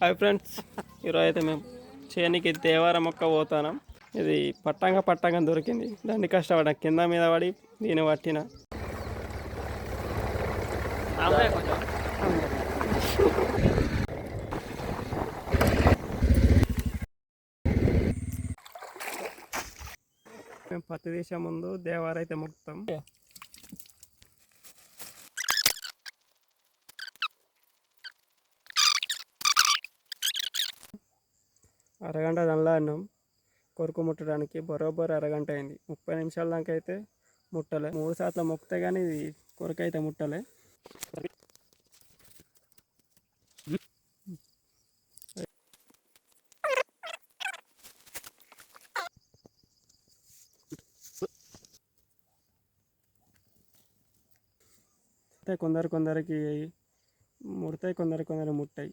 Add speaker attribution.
Speaker 1: Hi friends, ఈరోజు అయితే మేము చేనికి దేవారం మొక్క పోతాం. ఇది పట్టంగా దొరికింది. దాన్ని కష్టపడ్డా, కింద మీద పడి దీన్ని పట్టిన. మేము పత్తి తీసే ముందు దేవారైతే మొక్కుతాం. అరగంట దల్లాడినాం కొరకు ముట్టడానికి. బరోబర్ అరగంట అయింది. 30 నిమిషాల దాకా అయితే ముట్టలే. 3 సార్లు మొక్కితే కానీ ఇది కొరకు అయితే ముట్టలే. కొందరికి ముడతాయి, కొందరు ముట్టాయి.